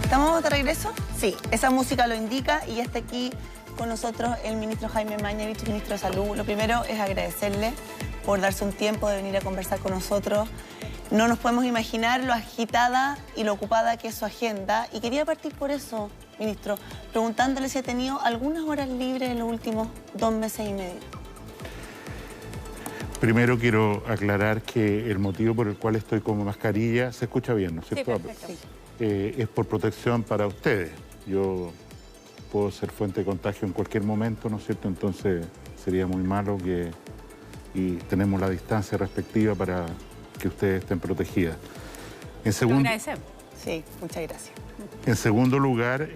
¿Estamos de regreso? Sí, esa música lo indica y ya está aquí con nosotros el ministro Jaime Mañalich, ministro de Salud. Lo primero es agradecerle por darse un tiempo de venir a conversar con nosotros. No nos podemos imaginar lo agitada y lo ocupada que es su agenda. Y quería partir por eso, ministro, preguntándole si ha tenido algunas horas libres en los últimos 2 meses y medio. Primero quiero aclarar que el motivo por el cual estoy con mascarilla, se escucha bien, ¿no es cierto? Sí, perfecto. Es por protección para ustedes. Yo puedo ser fuente de contagio en cualquier momento, ¿no es cierto? Entonces sería muy malo y tenemos la distancia respectiva para que ustedes estén protegidas. Lo agradecemos. Sí, muchas gracias. En segundo lugar,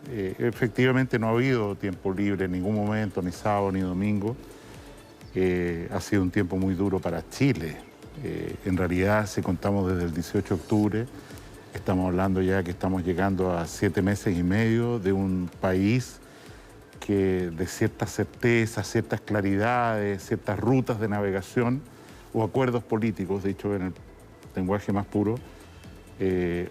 efectivamente no ha habido tiempo libre en ningún momento, ni sábado ni domingo. Ha sido un tiempo muy duro para Chile. En realidad, si contamos desde el 18 de octubre, estamos hablando ya que estamos llegando a 7 meses y medio de un país que de ciertas certezas, ciertas claridades, ciertas rutas de navegación o acuerdos políticos, dicho en el lenguaje más puro,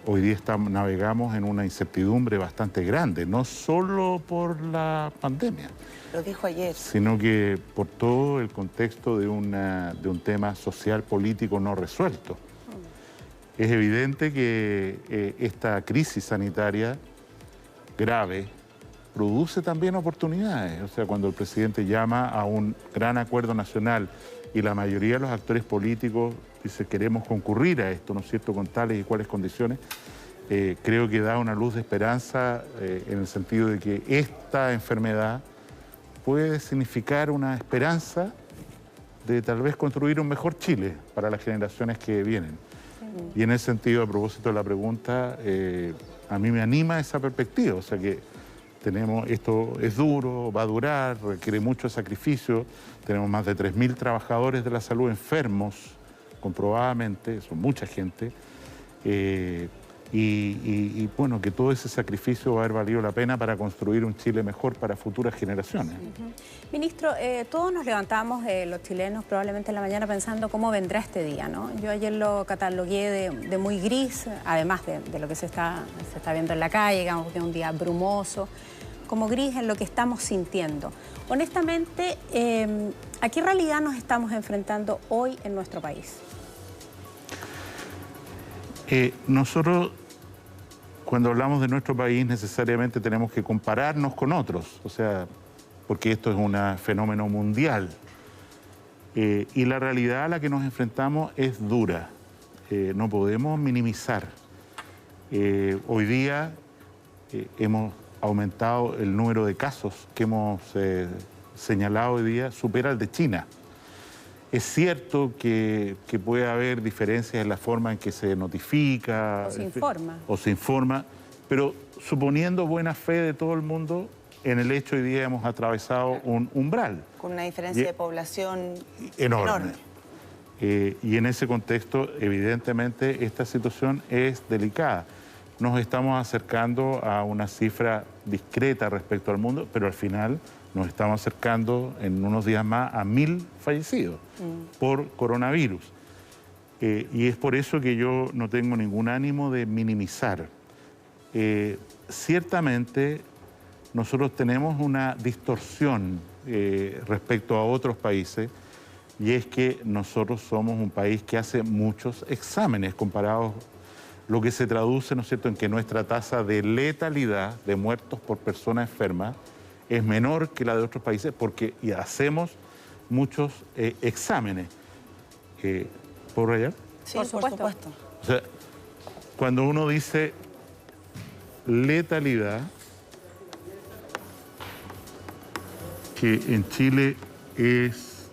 hoy día navegamos en una incertidumbre bastante grande, no solo por la pandemia. Lo dijo ayer. Sino que por todo el contexto de un tema social, político no resuelto. Es evidente que esta crisis sanitaria grave produce también oportunidades. O sea, cuando el presidente llama a un gran acuerdo nacional y la mayoría de los actores políticos dice queremos concurrir a esto, ¿no es cierto?, con tales y cuales condiciones, creo que da una luz de esperanza en el sentido de que esta enfermedad puede significar una esperanza de tal vez construir un mejor Chile para las generaciones que vienen. Sí. Y en ese sentido, a propósito de la pregunta, a mí me anima esa perspectiva, o sea que esto es duro, va a durar, requiere mucho sacrificio, tenemos más de 3.000 trabajadores de la salud enfermos, comprobadamente, son mucha gente, y bueno, que todo ese sacrificio va a haber valido la pena para construir un Chile mejor para futuras generaciones. Ministro, todos nos levantamos, los chilenos, probablemente en la mañana pensando cómo vendrá este día, ¿no? Yo ayer lo catalogué de muy gris, además de lo que se está viendo en la calle, digamos que es un día brumoso, como gris en lo que estamos sintiendo. Honestamente, ¿a qué realidad nos estamos enfrentando hoy en nuestro país? Nosotros, cuando hablamos de nuestro país, necesariamente tenemos que compararnos con otros, o sea, porque esto es un fenómeno mundial. Y la realidad a la que nos enfrentamos es dura, no podemos minimizar. Hoy día hemos aumentado el número de casos que hemos señalado hoy día, supera el de China. Es cierto que puede haber diferencias en la forma en que se notifica o se informa, pero suponiendo buena fe de todo el mundo, en el hecho hoy día hemos atravesado un umbral. Con una diferencia de población enorme. Y en ese contexto, evidentemente, esta situación es delicada. Nos estamos acercando a una cifra discreta respecto al mundo, pero al final nos estamos acercando en unos días más a 1.000 fallecidos por coronavirus. Y es por eso que yo no tengo ningún ánimo de minimizar. Ciertamente nosotros tenemos una distorsión respecto a otros países, y es que nosotros somos un país que hace muchos exámenes comparados, lo que se traduce, ¿no es cierto?, en que nuestra tasa de letalidad de muertos por persona enferma es menor que la de otros países porque hacemos muchos exámenes. ¿Puedo rayar? Sí, por supuesto. O sea, cuando uno dice letalidad, que en Chile es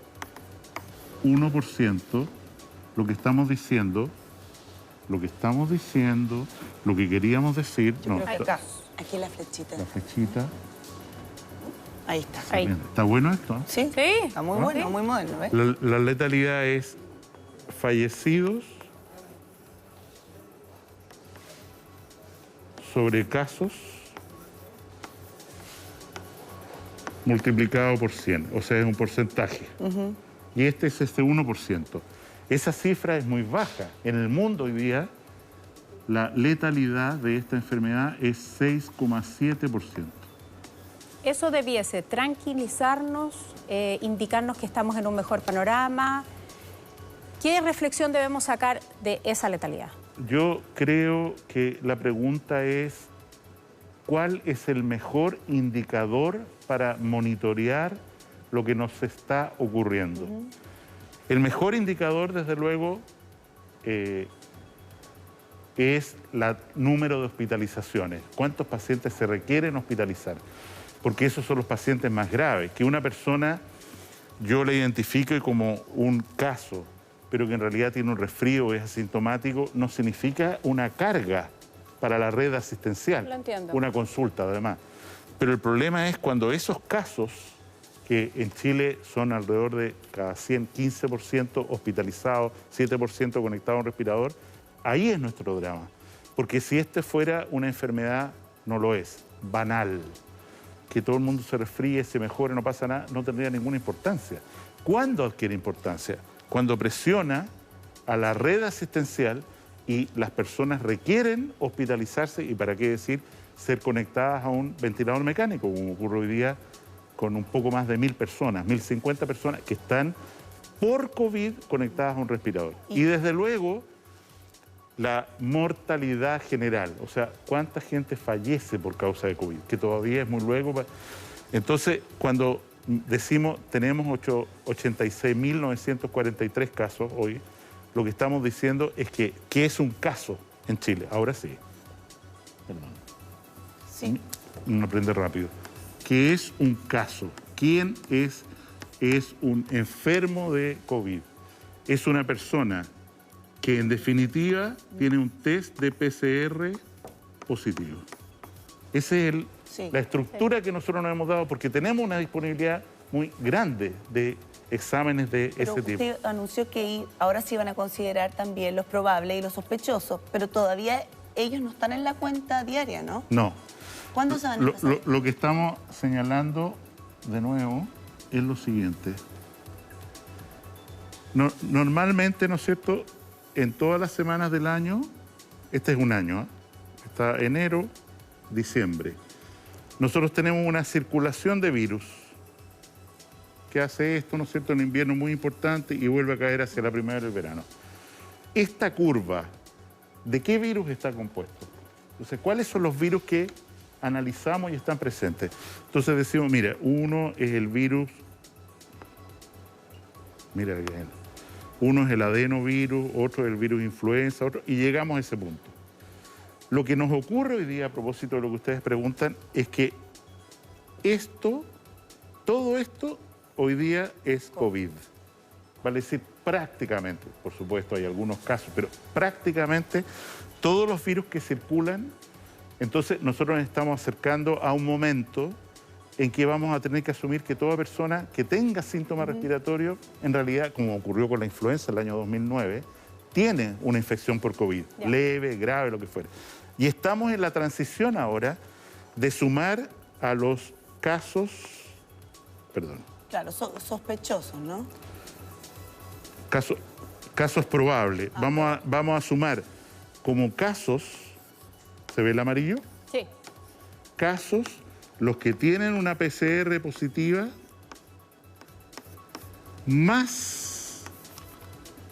1%, lo que estamos diciendo, lo que queríamos decir... No, acá, aquí la flechita. La flechita. Ahí está. Ahí. ¿Está bueno esto? Sí, está muy bueno, muy moderno, ¿ves? La letalidad es fallecidos sobre casos multiplicado por 100, o sea, es un porcentaje. Y este es 1%. Esa cifra es muy baja. En el mundo hoy día la letalidad de esta enfermedad es 6,7%. Eso debiese tranquilizarnos, indicarnos que estamos en un mejor panorama. ¿Qué reflexión debemos sacar de esa letalidad? Yo creo que la pregunta es, ¿cuál es el mejor indicador para monitorear lo que nos está ocurriendo? El mejor indicador, desde luego, es el número de hospitalizaciones. ¿Cuántos pacientes se requieren hospitalizar? Porque esos son los pacientes más graves. Que una persona yo la identifique como un caso, pero que en realidad tiene un resfrío o es asintomático, no significa una carga para la red asistencial. Lo entiendo. Una consulta, además. Pero el problema es cuando esos casos, que en Chile son alrededor de cada 100, 15% hospitalizados, 7% conectados a un respirador, ahí es nuestro drama. Porque si este fuera una enfermedad, no lo es, banal, que todo el mundo se resfríe, se mejore, no pasa nada, no tendría ninguna importancia. ¿Cuándo adquiere importancia? Cuando presiona a la red asistencial y las personas requieren hospitalizarse y, para qué decir, ser conectadas a un ventilador mecánico, como ocurre hoy día con un poco más de 1.000 personas, 1.050 personas que están por COVID conectadas a un respirador. Y desde luego, la mortalidad general, o sea, cuánta gente fallece por causa de COVID, que todavía es muy luego. Entonces, cuando decimos tenemos 86.943 casos hoy, lo que estamos diciendo es que ¿qué es un caso en Chile? Ahora sí. Perdón. Sí. Uno aprende rápido. ¿Qué es un caso? ¿Quién es un enfermo de COVID? Es una persona que en definitiva tiene un test de PCR positivo. Esa es la estructura que nosotros nos hemos dado, porque tenemos una disponibilidad muy grande de exámenes de ese tipo. Usted anunció que ahora sí van a considerar también los probables y los sospechosos, pero todavía ellos no están en la cuenta diaria, ¿no? No. ¿Cuándo se van a empezar? Lo que estamos señalando de nuevo es lo siguiente. Normalmente, ¿no es cierto?, en todas las semanas del año, este es un año, ¿eh? Está enero, diciembre. Nosotros tenemos una circulación de virus que hace esto, ¿no es cierto?, en invierno muy importante y vuelve a caer hacia la primavera y el verano. Esta curva, ¿de qué virus está compuesto? Entonces, ¿cuáles son los virus que analizamos y están presentes? Entonces decimos, mira, uno es el virus, mira bien, uno es el adenovirus, otro es el virus influenza, otro, y llegamos a ese punto. Lo que nos ocurre hoy día, a propósito de lo que ustedes preguntan, es que todo esto hoy día es COVID. Vale decir, prácticamente, por supuesto hay algunos casos, pero prácticamente todos los virus que circulan. Entonces nosotros nos estamos acercando a un momento en que vamos a tener que asumir que toda persona que tenga síntomas respiratorios, en realidad, como ocurrió con la influenza el año 2009, tiene una infección por COVID, leve, grave, lo que fuera. Y estamos en la transición ahora de sumar a los casos, Claro, sospechosos, ¿no? Casos probables. Vamos a sumar como casos, ¿se ve el amarillo? Sí. Casos, los que tienen una PCR positiva, más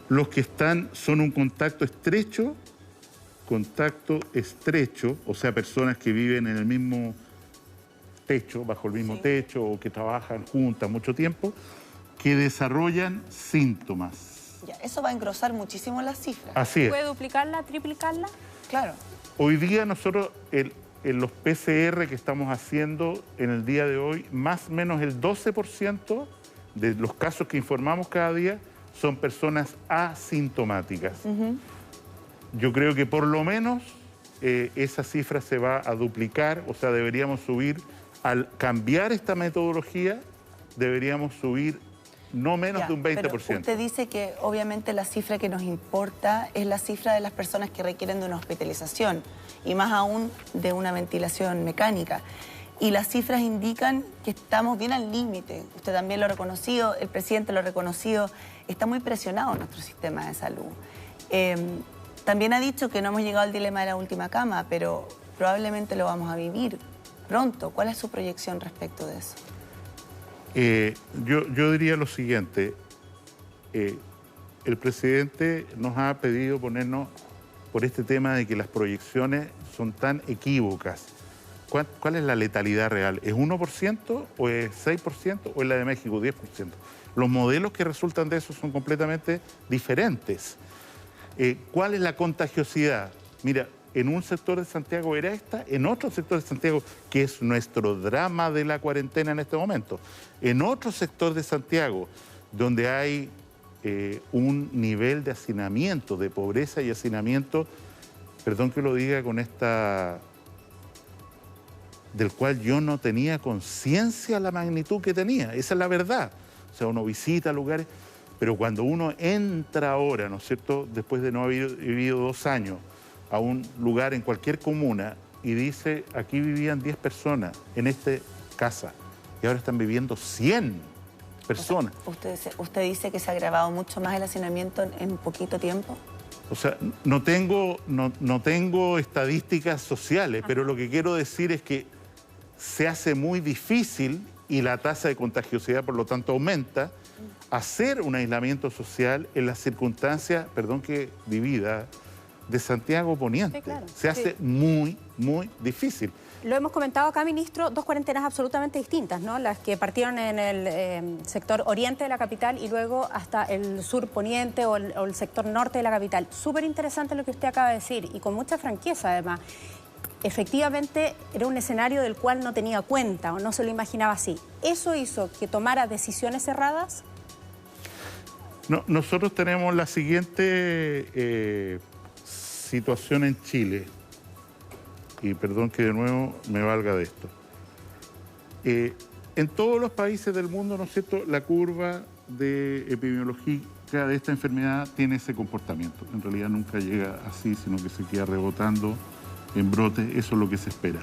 los que son un contacto estrecho, o sea, personas que viven en el mismo techo, bajo el mismo techo, o que trabajan juntas mucho tiempo, que desarrollan síntomas. Ya, eso va a engrosar muchísimo las cifras. Así es. ¿Puede duplicarla, triplicarla? Claro. Hoy día nosotros, en los PCR que estamos haciendo en el día de hoy, más o menos el 12% de los casos que informamos cada día son personas asintomáticas. Yo creo que por lo menos esa cifra se va a duplicar, o sea, deberíamos subir, al cambiar esta metodología, deberíamos subir no menos de un 20%. Pero usted dice que obviamente la cifra que nos importa es la cifra de las personas que requieren de una hospitalización y más aún de una ventilación mecánica. Y las cifras indican que estamos bien al límite. Usted también lo ha reconocido, el presidente lo ha reconocido. Está muy presionado nuestro sistema de salud. También ha dicho que no hemos llegado al dilema de la última cama, pero probablemente lo vamos a vivir pronto. ¿Cuál es su proyección respecto de eso? Yo diría lo siguiente. El presidente nos ha pedido ponernos por este tema de que las proyecciones son tan equívocas. ¿Cuál es la letalidad real? ¿Es 1% o es 6% o es la de México 10%? Los modelos que resultan de eso son completamente diferentes. ¿Cuál es la contagiosidad? Mira, en un sector de Santiago era esta, en otro sector de Santiago, que es nuestro drama de la cuarentena en este momento, en otro sector de Santiago, donde hay un nivel de hacinamiento, de pobreza y hacinamiento, perdón que lo diga con esta, del cual yo no tenía conciencia la magnitud que tenía, esa es la verdad. O sea, uno visita lugares, pero cuando uno entra ahora, ¿no es cierto?, después de no haber vivido 2 años, a un lugar en cualquier comuna y dice, aquí vivían 10 personas en esta casa y ahora están viviendo 100 personas. O sea, ¿usted dice que se ha agravado mucho más el hacinamiento en poquito tiempo? O sea, no tengo estadísticas sociales, pero lo que quiero decir es que se hace muy difícil y la tasa de contagiosidad, por lo tanto, aumenta, hacer un aislamiento social en las circunstancias, perdón que divida, de Santiago Poniente. Sí, claro. Se hace muy, muy difícil. Lo hemos comentado acá, ministro, 2 cuarentenas absolutamente distintas, ¿no? Las que partieron en el sector oriente de la capital y luego hasta el sur poniente o el sector norte de la capital. Súper interesante lo que usted acaba de decir y con mucha franqueza, además. Efectivamente, era un escenario del cual no tenía cuenta o no se lo imaginaba así. ¿Eso hizo que tomara decisiones cerradas? No, nosotros tenemos la siguiente situación en Chile. Y perdón que de nuevo me valga de esto. En todos los países del mundo, ¿no es cierto?, la curva de epidemiológica de esta enfermedad tiene ese comportamiento. En realidad nunca llega así, sino que se queda rebotando en brotes, eso es lo que se espera.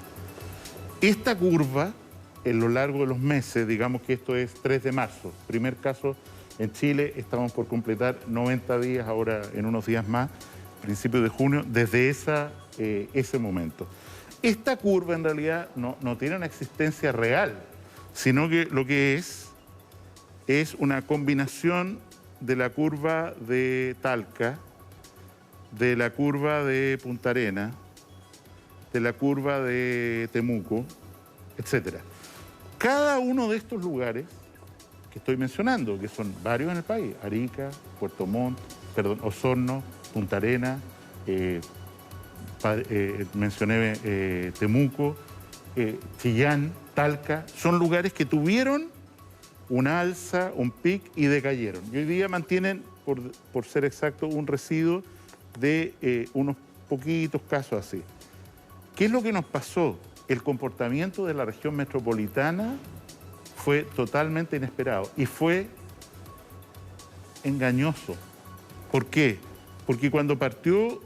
Esta curva, en lo largo de los meses, digamos que esto es 3 de marzo, primer caso en Chile, estamos por completar 90 días, ahora en unos días más, principios de junio, desde ese momento. Esta curva en realidad no tiene una existencia real, sino que lo que es una combinación de la curva de Talca, de la curva de Punta Arenas, de la curva de Temuco, etc. Cada uno de estos lugares que estoy mencionando, que son varios en el país, Arica, Puerto Montt, Osorno, Punta Arenas, mencioné Temuco, Chillán, Talca, son lugares que tuvieron una alza, un pic y decayeron. Y hoy día mantienen, por ser exacto, un residuo de unos poquitos casos así. ¿Qué es lo que nos pasó? El comportamiento de la región metropolitana fue totalmente inesperado y fue engañoso. ¿Por qué? Porque cuando partió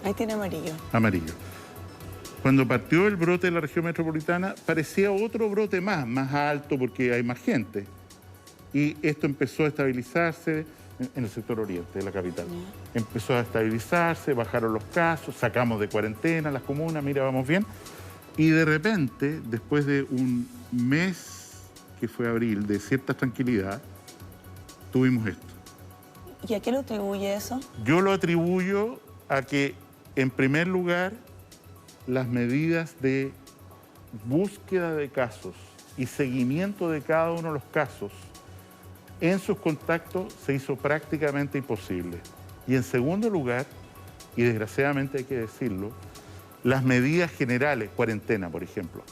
ahí tiene amarillo. Amarillo. Cuando partió el brote de la región metropolitana, parecía otro brote más alto porque hay más gente. Y esto empezó a estabilizarse en el sector oriente de la capital. Empezó a estabilizarse, bajaron los casos, sacamos de cuarentena las comunas, mira, vamos bien. Y de repente, después de un mes, que fue abril, de cierta tranquilidad, tuvimos esto. ¿Y a qué lo atribuye eso? Yo lo atribuyo a que, en primer lugar, las medidas de búsqueda de casos y seguimiento de cada uno de los casos en sus contactos se hizo prácticamente imposible. Y en segundo lugar, y desgraciadamente hay que decirlo, las medidas generales, cuarentena, por ejemplo,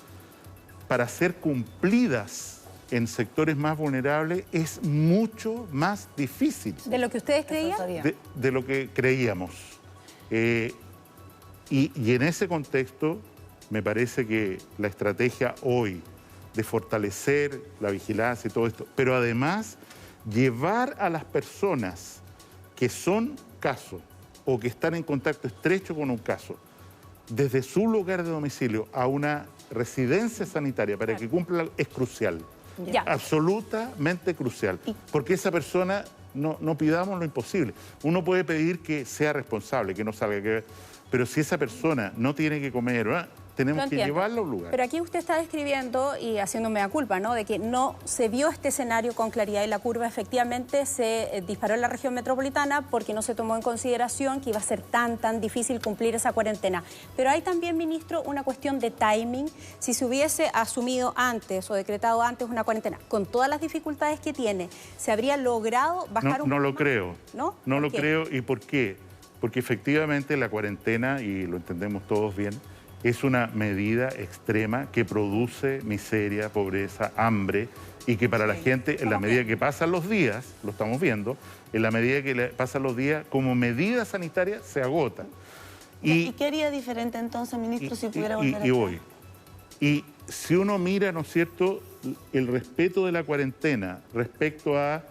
para ser cumplidas en sectores más vulnerables es mucho más difícil. ¿De lo que ustedes creían? De lo que creíamos. Y en ese contexto, me parece que la estrategia hoy de fortalecer la vigilancia y todo esto, pero además llevar a las personas que son casos o que están en contacto estrecho con un caso, desde su lugar de domicilio a una residencia sanitaria para que cumpla, es crucial. Ya. Absolutamente crucial. Porque esa persona, no pidamos lo imposible. Uno puede pedir que sea responsable, que no salga, pero si esa persona no tiene que comer, ¿verdad?, tenemos que llevarlo a un lugar. Pero aquí usted está describiendo y haciendo mea culpa, ¿no?, de que no se vio este escenario con claridad y la curva efectivamente se disparó en la región metropolitana porque no se tomó en consideración que iba a ser tan difícil cumplir esa cuarentena. Pero hay también, ministro, una cuestión de timing. Si se hubiese asumido antes o decretado antes una cuarentena, con todas las dificultades que tiene, ¿se habría logrado bajar un poco? No lo creo. ¿No? No lo creo. ¿Y por qué? Porque efectivamente la cuarentena, y lo entendemos todos bien, es una medida extrema que produce miseria, pobreza, hambre, y que para la gente, en la medida que pasan los días, lo estamos viendo, en la medida que pasan los días, como medida sanitaria, se agota. ¿Y qué haría diferente entonces, ministro, si pudiera volver a voy. Y si uno mira, ¿no es cierto?, el respeto de la cuarentena respecto a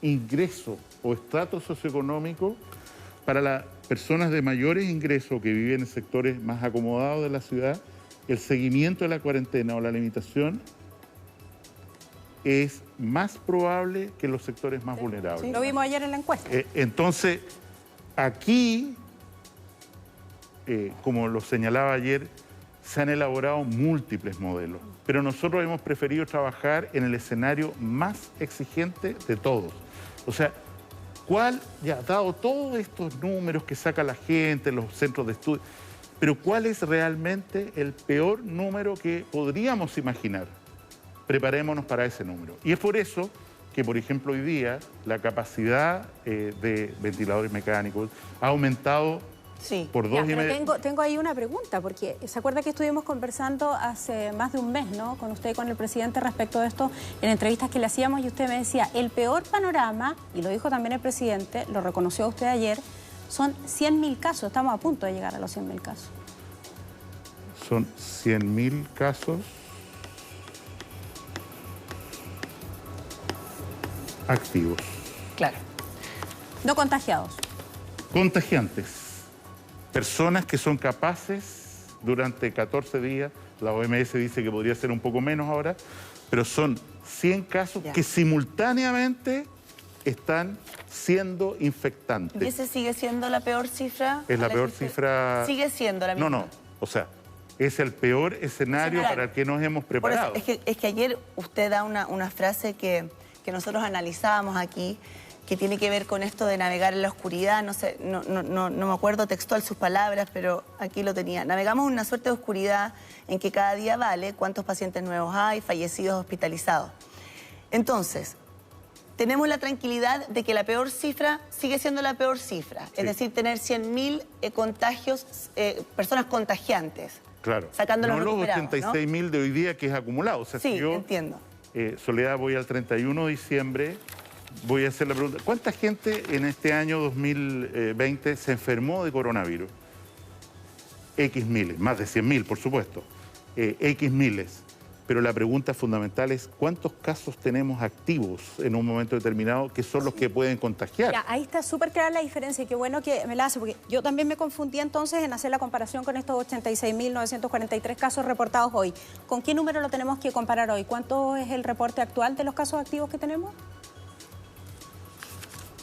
ingreso o estrato socioeconómico, para las personas de mayores ingresos que viven en sectores más acomodados de la ciudad, el seguimiento de la cuarentena o la limitación es más probable que en los sectores más vulnerables. Sí, lo vimos ayer en la encuesta. Entonces, aquí, como lo señalaba ayer, se han elaborado múltiples modelos, pero nosotros hemos preferido trabajar en el escenario más exigente de todos. O sea, ya dado todos estos números que saca la gente, los centros de estudio, pero ¿cuál es realmente el peor número que podríamos imaginar? Preparémonos para ese número. Y es por eso que, por ejemplo, hoy día la capacidad de ventiladores mecánicos ha aumentado por 2,5. Tengo ahí una pregunta, porque ¿se acuerda que estuvimos conversando hace más de un mes, ¿no?, con usted y con el presidente respecto de esto en entrevistas que le hacíamos, y usted me decía, el peor panorama, y lo dijo también el presidente, lo reconoció usted ayer, son 100.000 casos, estamos a punto de llegar a los 100.000 casos. Son 100.000 casos activos. Claro. No contagiados. Contagiantes. Personas que son capaces durante 14 días, la OMS dice que podría ser un poco menos ahora, pero son 100 casos que simultáneamente están siendo infectantes. ¿Y ese sigue siendo la peor cifra? Es la peor cifra. ¿Sigue siendo la misma? No, o sea, es el peor escenario para el que nos hemos preparado. Por eso, es que ayer usted da una frase que nosotros analizábamos aquí, que tiene que ver con esto de navegar en la oscuridad. No sé, no me acuerdo textual sus palabras, pero aquí lo tenía. Navegamos en una suerte de oscuridad en que cada día vale cuántos pacientes nuevos hay, fallecidos, hospitalizados. Entonces, tenemos la tranquilidad de que la peor cifra sigue siendo la peor cifra. Sí. Es decir, tener 100.000 contagios, personas contagiantes. Claro. Sacándolos no los recuperados, 86.000 de hoy día que es acumulado. O sea, sí, si yo, entiendo. Soledad, voy al 31 de diciembre... Voy a hacer la pregunta, ¿cuánta gente en este año 2020 se enfermó de coronavirus? X miles, más de 100.000, por supuesto. X miles. Pero la pregunta fundamental es, ¿cuántos casos tenemos activos en un momento determinado que son los que pueden contagiar? Ya, ahí está súper clara la diferencia, y qué bueno que me la hace, porque yo también me confundí entonces en hacer la comparación con estos 86.943 casos reportados hoy. ¿Con qué número lo tenemos que comparar hoy? ¿Cuánto es el reporte actual de los casos activos que tenemos?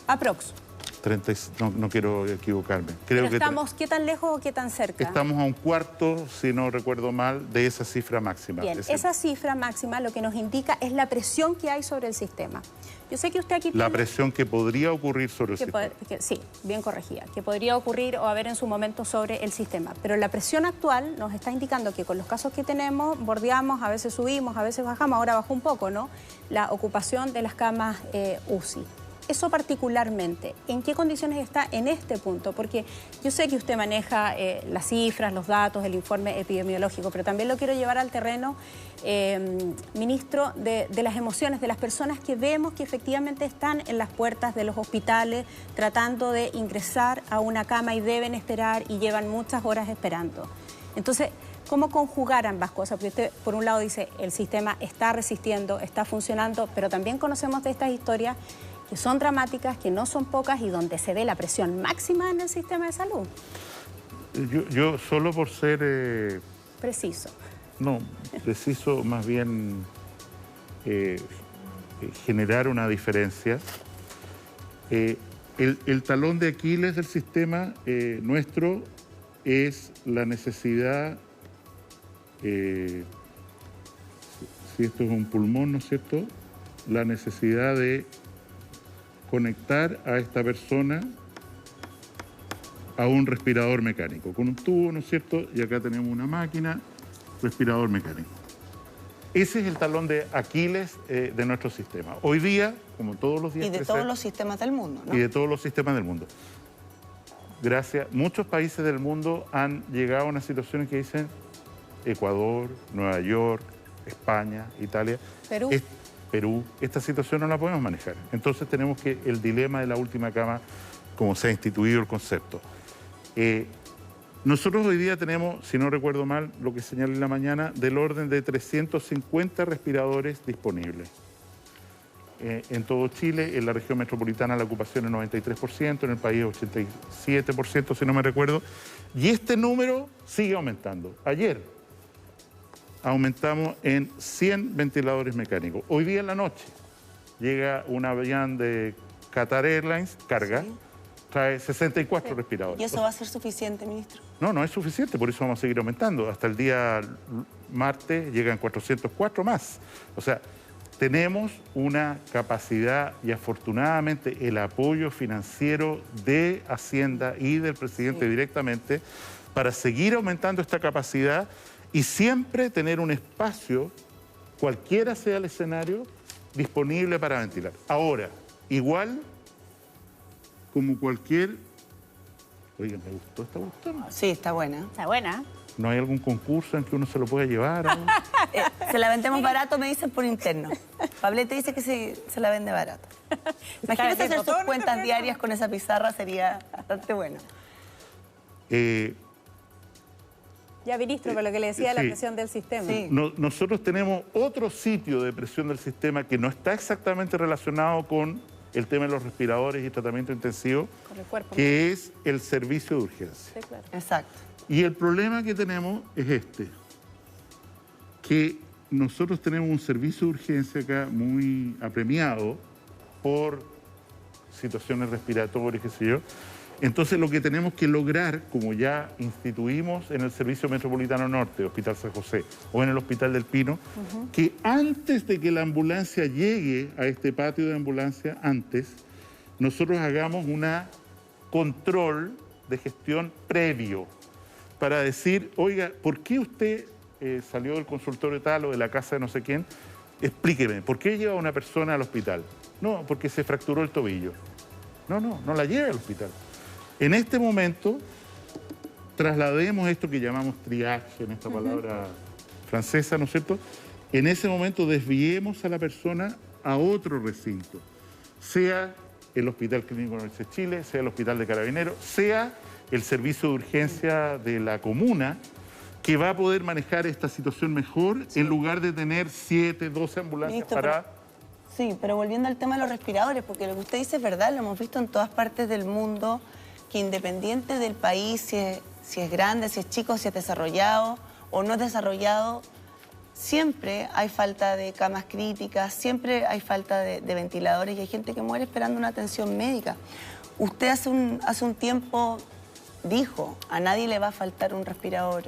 Aprox. 30, no quiero equivocarme. Creo que estamos, ¿qué tan lejos o qué tan cerca? Estamos a un cuarto, si no recuerdo mal, de esa cifra máxima. Bien, esa cifra máxima lo que nos indica es la presión que hay sobre el sistema. Yo sé que usted aquí... La presión que podría ocurrir sobre el sistema. Sí, bien corregida, que podría ocurrir o haber en su momento sobre el sistema. Pero la presión actual nos está indicando que con los casos que tenemos, bordeamos, a veces subimos, a veces bajamos, ahora bajó un poco, ¿no?, la ocupación de las camas UCI. Eso particularmente, ¿en qué condiciones está en este punto? Porque yo sé que usted maneja las cifras, los datos, el informe epidemiológico, pero también lo quiero llevar al terreno, ministro, de las emociones, de las personas que vemos que efectivamente están en las puertas de los hospitales tratando de ingresar a una cama y deben esperar y llevan muchas horas esperando. Entonces, ¿cómo conjugar ambas cosas? Porque usted, por un lado, dice, el sistema está resistiendo, está funcionando, pero también conocemos de estas historias que son dramáticas, que no son pocas y donde se ve la presión máxima en el sistema de salud. Yo solo por ser... Preciso. No, preciso más bien generar una diferencia. El talón de Aquiles del sistema nuestro es la necesidad, si esto es un pulmón, ¿no es cierto?, la necesidad de conectar a esta persona a un respirador mecánico, con un tubo, ¿no es cierto?, y acá tenemos una máquina, respirador mecánico. Ese es el talón de Aquiles de nuestro sistema. Hoy día, como todos los días... Y de todos los sistemas del mundo, ¿no? Y de todos los sistemas del mundo. Gracias. Muchos países del mundo han llegado a una situación en que dicen Ecuador, Nueva York, España, Italia... Perú, esta situación no la podemos manejar. Entonces tenemos que el dilema de la última cama, como se ha instituido el concepto. Nosotros hoy día tenemos, si no recuerdo mal, lo que señalé en la mañana, del orden de 350 respiradores disponibles. En todo Chile, en la región metropolitana la ocupación es 93%, en el país 87%, si no me recuerdo. Y este número sigue aumentando. Ayer aumentamos en 100 ventiladores mecánicos. Hoy día en la noche llega un avión de Qatar Airlines, carga, sí, trae 64 respiradores. ¿Y eso va a ser suficiente, ministro? No, no es suficiente, por eso vamos a seguir aumentando. Hasta el día martes llegan 404 más. O sea, tenemos una capacidad y afortunadamente el apoyo financiero de Hacienda y del presidente directamente para seguir aumentando esta capacidad y siempre tener un espacio, cualquiera sea el escenario, disponible para ventilar. Ahora, igual como cualquier... Oiga, me gustó esta cuestión. Sí, está buena. Está buena. ¿No hay algún concurso en que uno se lo pueda llevar? Se la vendemos barato, me dicen por interno. Pablete dice que se la vende barato. Imagínate hacer sus cuentas diarias con esa pizarra, sería bastante bueno. Ya, ministro, por lo que le decía, la presión del sistema. Sí. Nosotros tenemos otro sitio de presión del sistema que no está exactamente relacionado con el tema de los respiradores y tratamiento intensivo, con el cuerpo, que es el servicio de urgencia. Sí, claro. Exacto. Y el problema que tenemos es este, que nosotros tenemos un servicio de urgencia acá muy apremiado por situaciones respiratorias, qué sé yo. Entonces lo que tenemos que lograr, como ya instituimos en el Servicio Metropolitano Norte, Hospital San José, o en el Hospital del Pino, que antes de que la ambulancia llegue a este patio de ambulancia, nosotros hagamos un control de gestión previo para decir, oiga, ¿por qué usted salió del consultorio tal o de la casa de no sé quién? Explíqueme, ¿por qué lleva a una persona al hospital? No, porque se fracturó el tobillo. No la lleve al hospital. En este momento, traslademos esto que llamamos triaje, en esta palabra francesa, ¿no es cierto? En ese momento desviemos a la persona a otro recinto, sea el Hospital Clínico de la Universidad de Chile, sea el Hospital de Carabineros, sea el servicio de urgencia de la comuna, que va a poder manejar esta situación mejor en lugar de tener 7, 12 ambulancias paradas. Sí, pero volviendo al tema de los respiradores, porque lo que usted dice es verdad, lo hemos visto en todas partes del mundo, que independiente del país, si es grande, si es chico, si es desarrollado o no es desarrollado, siempre hay falta de camas críticas, siempre hay falta de ventiladores y hay gente que muere esperando una atención médica. Usted hace un tiempo dijo, a nadie le va a faltar un respirador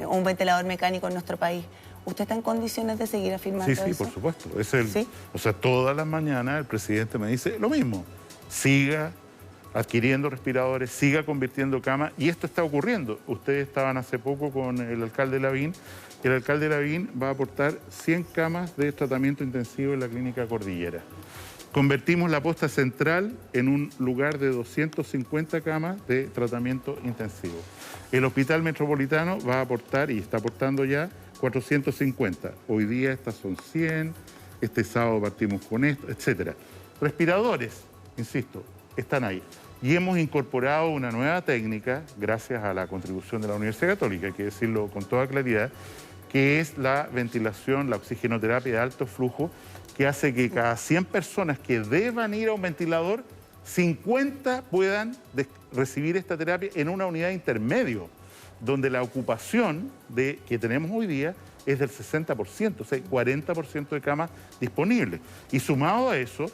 o un ventilador mecánico en nuestro país. ¿Usted está en condiciones de seguir afirmando eso? Sí, por supuesto. O sea, todas las mañanas el presidente me dice lo mismo. Siga adquiriendo respiradores, siga convirtiendo camas, y esto está ocurriendo. Ustedes estaban hace poco con el alcalde Lavín. El alcalde Lavín va a aportar 100 camas de tratamiento intensivo en la clínica Cordillera. Convertimos la posta central en un lugar de 250 camas de tratamiento intensivo. El Hospital Metropolitano va a aportar, y está aportando ya, 450. Hoy día estas son 100, este sábado partimos con esto, etc. Respiradores, insisto, están ahí. Y hemos incorporado una nueva técnica, gracias a la contribución de la Universidad Católica, hay que decirlo con toda claridad, que es la ventilación, la oxigenoterapia de alto flujo, que hace que cada 100 personas que deban ir a un ventilador, 50 puedan recibir esta terapia en una unidad intermedio, donde la ocupación que tenemos hoy día es del 60%, o sea, hay 40% de camas disponibles. Y sumado a eso,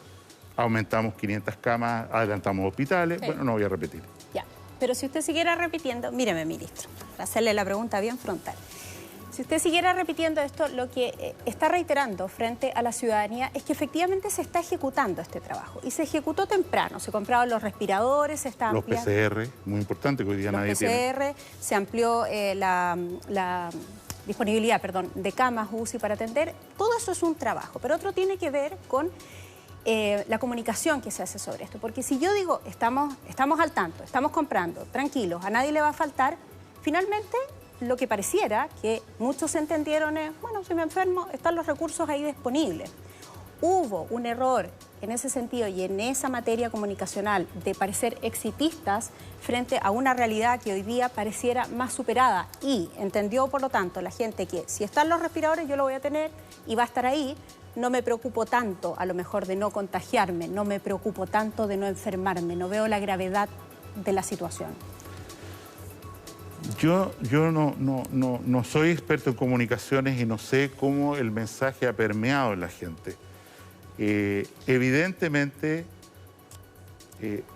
aumentamos 500 camas, adelantamos hospitales, sí. Bueno, no voy a repetir. Ya, pero si usted siguiera repitiendo, míreme, ministro, para hacerle la pregunta bien frontal. Si usted siguiera repitiendo esto, lo que está reiterando frente a la ciudadanía es que efectivamente se está ejecutando este trabajo. Y se ejecutó temprano, se compraron los respiradores, se está ampliando... Los PCR, muy importante, que hoy día nadie tiene. Los PCR, se amplió la disponibilidad, de camas UCI para atender. Todo eso es un trabajo, pero otro tiene que ver con la comunicación que se hace sobre esto. Porque si yo digo, estamos al tanto, estamos comprando, tranquilos, a nadie le va a faltar, finalmente... Lo que pareciera que muchos entendieron es, bueno, si me enfermo, están los recursos ahí disponibles. Hubo un error en ese sentido y en esa materia comunicacional de parecer exitistas frente a una realidad que hoy día pareciera más superada y entendió, por lo tanto, la gente que si están los respiradores yo lo voy a tener y va a estar ahí. No me preocupo tanto, a lo mejor, de no contagiarme, no me preocupo tanto de no enfermarme, no veo la gravedad de la situación. Yo no soy experto en comunicaciones y no sé cómo el mensaje ha permeado en la gente. Evidentemente,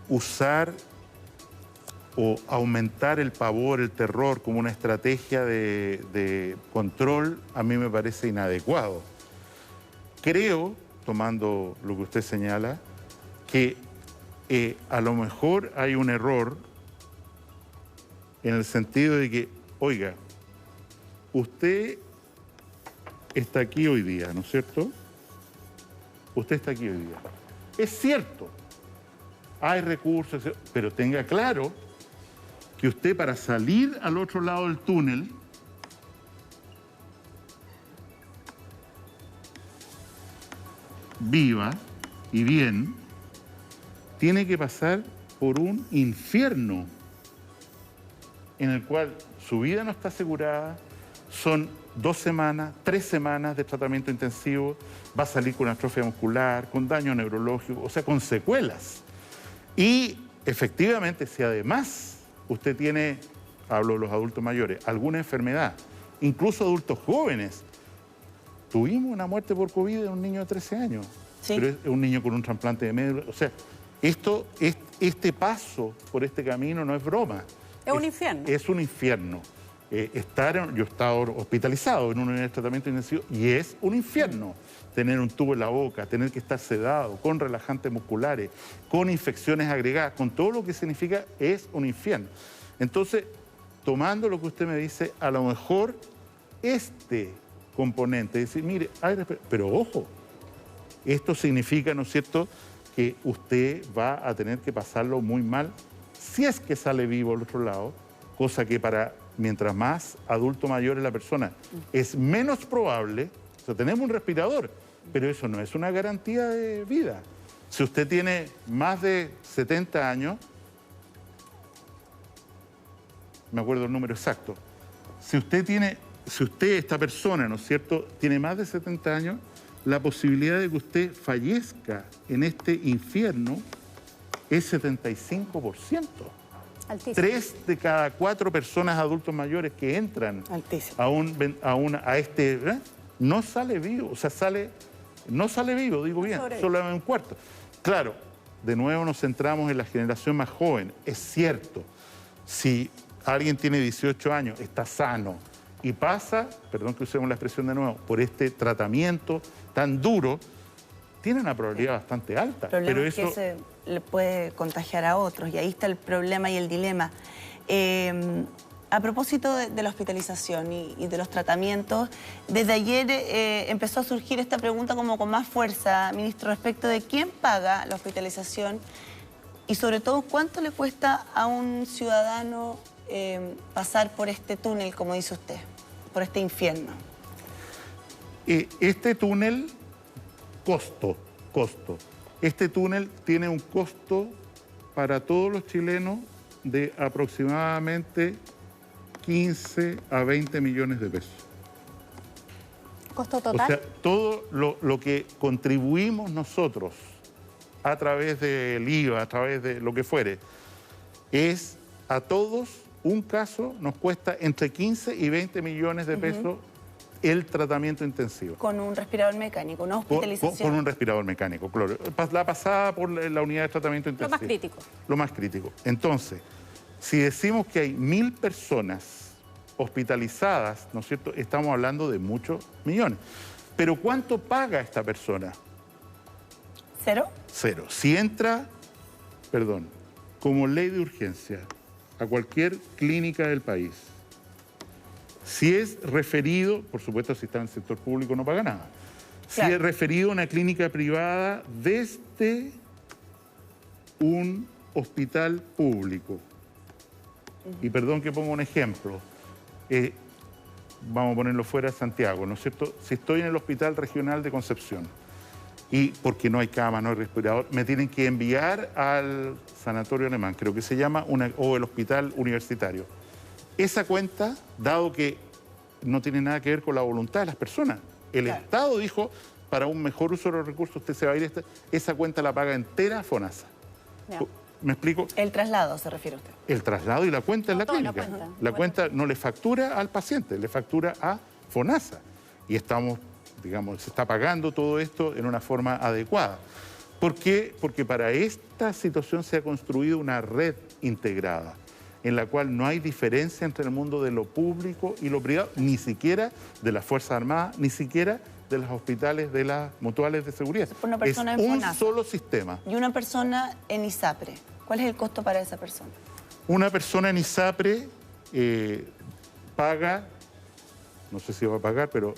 usar o aumentar el pavor, el terror como una estrategia de control a mí me parece inadecuado. Creo, tomando lo que usted señala, que a lo mejor hay un error en el sentido de que, oiga, usted está aquí hoy día, ¿no es cierto? Usted está aquí hoy día. Es cierto, hay recursos, pero tenga claro que usted para salir al otro lado del túnel viva y bien, tiene que pasar por un infierno en el cual su vida no está asegurada, son 2 semanas, 3 semanas de tratamiento intensivo, va a salir con atrofia muscular, con daño neurológico, o sea, con secuelas. Y efectivamente, si además usted tiene, hablo de los adultos mayores, alguna enfermedad, incluso adultos jóvenes, tuvimos una muerte por COVID de un niño de 13 años, sí. Pero es un niño con un trasplante de médula, o sea, este paso por este camino no es broma. Es un infierno. Es un infierno. Yo he estado hospitalizado en una unidad de tratamiento intensivo y es un infierno. Tener un tubo en la boca, tener que estar sedado, con relajantes musculares, con infecciones agregadas, con todo lo que significa, es un infierno. Entonces, tomando lo que usted me dice, a lo mejor este componente, decir, mire, pero ojo, esto significa, ¿no es cierto?, que usted va a tener que pasarlo muy mal si es que sale vivo al otro lado, cosa que mientras más adulto mayor es la persona, es menos probable. O sea, tenemos un respirador, pero eso no es una garantía de vida. Si usted tiene más de 70 años, me acuerdo el número exacto, si usted, esta persona, ¿no es cierto?, tiene más de 70 años, la posibilidad de que usted fallezca en este infierno es 75%. Altísimo. 3 de cada 4 personas adultos mayores que entran a este no sale vivo, o sea, no sale vivo, digo bien, solo un cuarto. Claro, de nuevo nos centramos en la generación más joven. Es cierto, si alguien tiene 18 años, está sano y pasa, perdón que usemos la expresión de nuevo, por este tratamiento tan duro, tiene una probabilidad bastante alta. Pero eso es que se le puede contagiar a otros y ahí está el problema y el dilema. A propósito de la hospitalización y de los tratamientos, desde ayer empezó a surgir esta pregunta como con más fuerza, ministro, respecto de quién paga la hospitalización y sobre todo cuánto le cuesta a un ciudadano pasar por este túnel, como dice usted, por este infierno. Este túnel... Costo. Este túnel tiene un costo para todos los chilenos de aproximadamente 15 a 20 millones de pesos. ¿Costo total? O sea, todo lo que contribuimos nosotros a través del IVA, a través de lo que fuere, es a todos un caso nos cuesta entre 15 y 20 millones de pesos el tratamiento intensivo. Con un respirador mecánico, una hospitalización. Con un respirador mecánico, claro. La pasada por la unidad de tratamiento intensivo. Lo más crítico. Lo más crítico. Entonces, si decimos que hay 1000 personas hospitalizadas, ¿no es cierto?, estamos hablando de muchos millones. Pero ¿cuánto paga esta persona? ¿Cero? Cero. Si entra, perdón, como ley de urgencia a cualquier clínica del país, si es referido, por supuesto si está en el sector público no paga nada, Claro. si es referido a una clínica privada desde un hospital público, y perdón que ponga un ejemplo, vamos a ponerlo fuera de Santiago, ¿no es cierto? Si estoy en el Hospital Regional de Concepción y porque no hay cama, no hay respirador, me tienen que enviar al Sanatorio Alemán, creo que se llama, o el Hospital Universitario. Esa cuenta, dado que no tiene nada que ver con la voluntad de las personas, el Claro. Estado dijo, para un mejor uso de los recursos usted se va a ir, esa cuenta la paga entera FONASA. Ya. ¿Me explico? El traslado se refiere usted. El traslado y la cuenta en la toda la clínica. cuenta. La cuenta no le factura al paciente, le factura a FONASA. Y estamos, digamos, se está pagando todo esto en una forma adecuada. ¿Por qué? Porque para esta situación se ha construido una red integrada, en la cual no hay diferencia entre el mundo de lo público y lo privado, ni siquiera de las Fuerzas Armadas, ni siquiera de los hospitales de las mutuales de seguridad. Por una persona es en un FONASA. solo sistema. Y una persona en ISAPRE, ¿cuál es el costo para esa persona? Una persona en ISAPRE paga, no sé si va a pagar, pero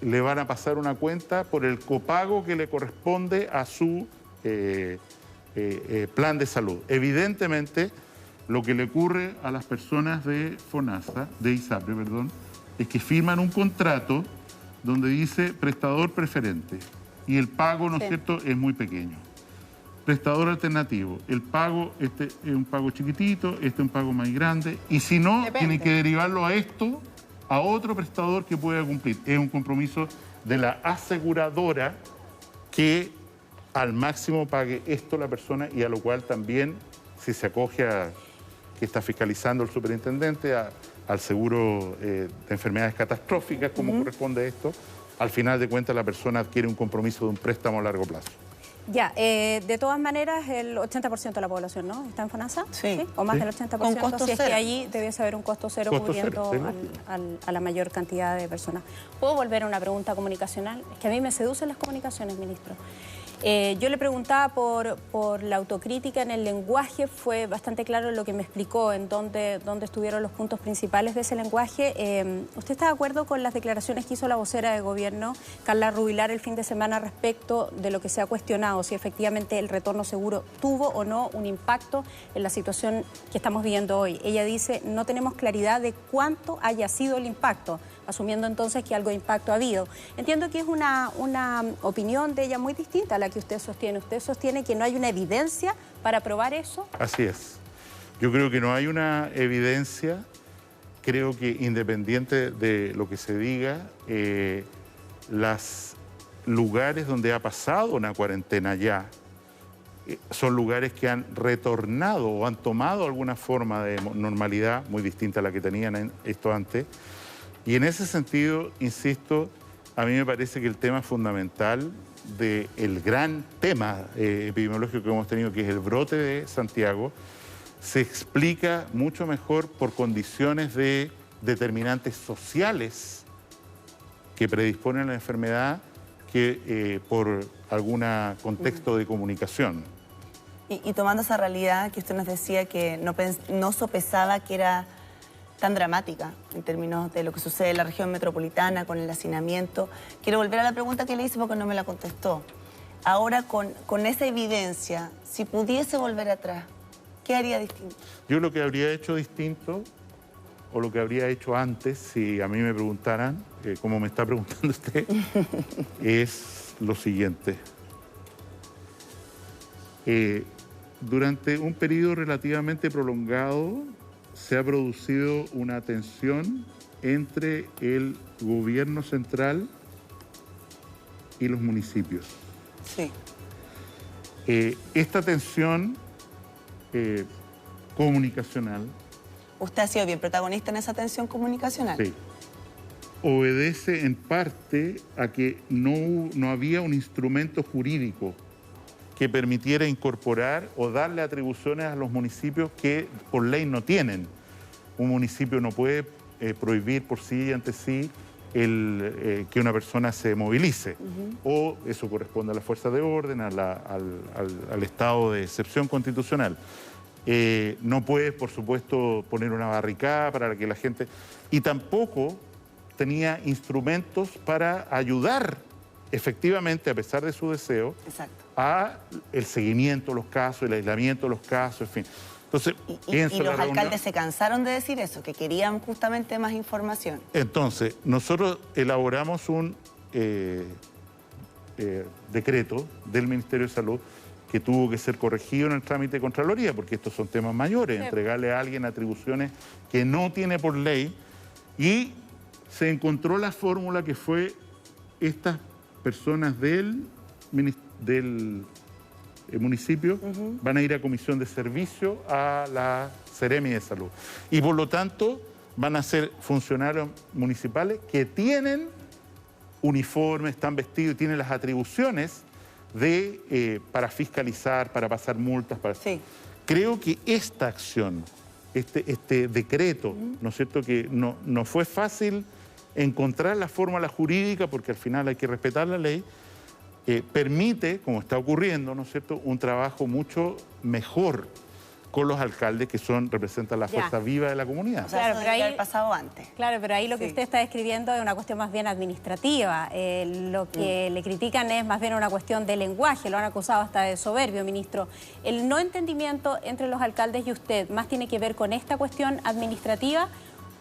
le van a pasar una cuenta por el copago que le corresponde a su plan de salud. Evidentemente, lo que le ocurre a las personas de FONASA, de ISAPRE, perdón, es que firman un contrato donde dice prestador preferente y el pago, ¿no es cierto?, es muy pequeño. Prestador alternativo, el pago, este es un pago chiquitito, este es un pago más grande, y si no, Depende. tienen que derivarlo a esto, a otro prestador que pueda cumplir. Es un compromiso de la aseguradora que al máximo pague esto la persona y a lo cual también, si se acoge a que está fiscalizando el superintendente, al seguro de enfermedades catastróficas, como corresponde esto, al final de cuentas la persona adquiere un compromiso de un préstamo a largo plazo. Ya, de todas maneras, el 80% de la población, ¿no?, está en FONASA. Sí. O más Sí. del 80%. Con costo si es cero. que allí debiese haber un costo cero Costo cubriendo cero, sí. a la mayor cantidad de personas. ¿Puedo volver a una pregunta comunicacional? Es que a mí me seducen las comunicaciones, ministro. Yo le preguntaba por la autocrítica en el lenguaje, fue bastante claro lo que me explicó, en dónde estuvieron los puntos principales de ese lenguaje. ¿Usted está de acuerdo con las declaraciones que hizo la vocera de gobierno, Carla Rubilar, el fin de semana respecto de lo que se ha cuestionado, si efectivamente el retorno seguro tuvo o no un impacto en la situación que estamos viviendo hoy? Ella dice, no tenemos claridad de cuánto haya sido el impacto, asumiendo entonces que algo de impacto ha habido. Entiendo que es una opinión de ella muy distinta a la que usted sostiene. ¿Usted sostiene que no hay una evidencia para probar eso? Así es. Yo creo que no hay una evidencia. Creo que independiente de lo que se diga, los lugares donde ha pasado una cuarentena ya son lugares que han retornado o han tomado alguna forma de normalidad muy distinta a la que tenían esto antes. Y en ese sentido, insisto, a mí me parece que el tema fundamental del gran tema epidemiológico que hemos tenido, que es el brote de Santiago, se explica mucho mejor por condiciones de determinantes sociales que predisponen a la enfermedad que por algún contexto de comunicación. Y tomando esa realidad que usted nos decía que no sopesaba que era tan dramática en términos de lo que sucede en la región metropolitana con el hacinamiento, quiero volver a la pregunta que le hice porque no me la contestó. Ahora, con esa evidencia, si pudiese volver atrás, ¿qué haría distinto? Yo lo que habría hecho distinto, o lo que habría hecho antes, si a mí me preguntaran, como me está preguntando usted, es lo siguiente. Durante un periodo relativamente prolongado se ha producido una tensión entre el gobierno central y los municipios. Sí. Esta tensión comunicacional. ¿Usted ha sido bien protagonista en esa tensión comunicacional? Sí. obedece en parte a que no había un instrumento jurídico que permitiera incorporar o darle atribuciones a los municipios que por ley no tienen. Un municipio no puede prohibir por sí y ante sí que una persona se movilice. O eso corresponde a la fuerza de orden, al estado de excepción constitucional. No puede, por supuesto, poner una barricada para que la gente... Y tampoco tenía instrumentos para ayudar efectivamente, a pesar de su deseo, a el seguimiento de los casos, el aislamiento de los casos, en fin. Entonces, y los alcaldes se cansaron de decir eso, que querían justamente más información. Entonces, nosotros elaboramos un decreto del Ministerio de Salud que tuvo que ser corregido en el trámite de Contraloría, porque estos son temas mayores, entregarle a alguien atribuciones que no tiene por ley, y se encontró la fórmula que fue estas personas del municipio van a ir a comisión de servicio a la Seremi de Salud. Y por lo tanto van a ser funcionarios municipales que tienen uniformes, están vestidos y tienen las atribuciones para fiscalizar, para pasar multas. Creo que esta acción, este decreto, ¿no es cierto?, que no fue fácil encontrar la fórmula jurídica, porque al final hay que respetar la ley, permite, como está ocurriendo, ¿no es cierto?, un trabajo mucho mejor con los alcaldes que representan la fuerza viva de la comunidad. O sea, claro, pero ahí haber pasado antes. Claro, pero ahí lo que usted está describiendo es una cuestión más bien administrativa. Lo que le critican es más bien una cuestión de lenguaje, lo han acusado hasta de soberbio, ministro. El no entendimiento entre los alcaldes y usted, ¿más tiene que ver con esta cuestión administrativa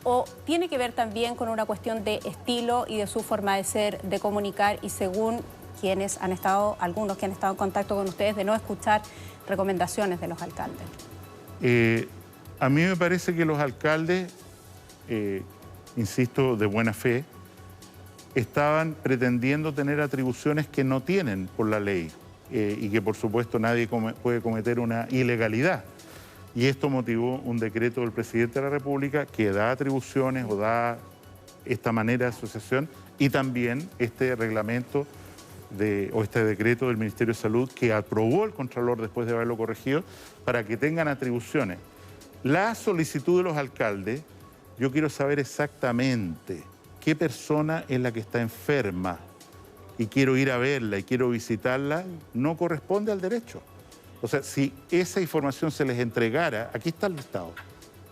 o tiene que ver también con una cuestión de estilo y de su forma de ser, de comunicar, y según quienes han estado, algunos que han estado en contacto con ustedes, de no escuchar recomendaciones de los alcaldes? A mí me parece que los alcaldes, insisto, de buena fe, estaban pretendiendo tener atribuciones que no tienen por la ley y que por supuesto nadie puede cometer una ilegalidad. Y esto motivó un decreto del presidente de la República que da atribuciones o da esta manera de asociación, y también este reglamento o este decreto del Ministerio de Salud que aprobó el Contralor después de haberlo corregido para que tengan atribuciones. La solicitud de los alcaldes, yo quiero saber exactamente qué persona es la que está enferma y quiero ir a verla y quiero visitarla, no corresponde al derecho. O sea, si esa información se les entregara, aquí está el Estado,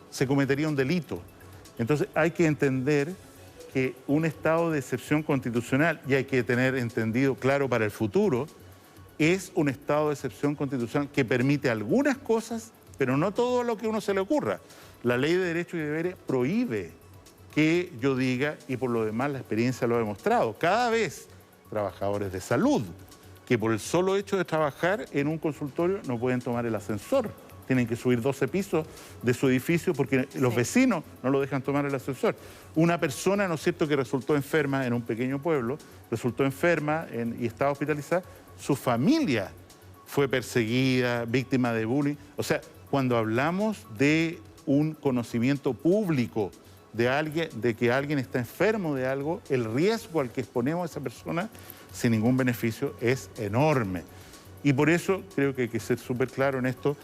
se cometería un delito. Entonces hay que entender que un estado de excepción constitucional, y hay que tener entendido claro para el futuro, es un estado de excepción constitucional que permite algunas cosas, pero no todo lo que a uno se le ocurra. La ley de derechos y deberes prohíbe que yo diga, y por lo demás la experiencia lo ha demostrado, cada vez trabajadores de salud que por el solo hecho de trabajar en un consultorio no pueden tomar el ascensor. Tienen que subir 12 pisos de su edificio porque los vecinos no lo dejan tomar el ascensor. Una persona, ¿no es cierto?, que resultó enferma en un pequeño pueblo, resultó enferma y estaba hospitalizada, su familia fue perseguida, víctima de bullying. O sea, cuando hablamos de un conocimiento público de que alguien está enfermo de algo, el riesgo al que exponemos a esa persona sin ningún beneficio es enorme. Y por eso creo que hay que ser súper claro en esto.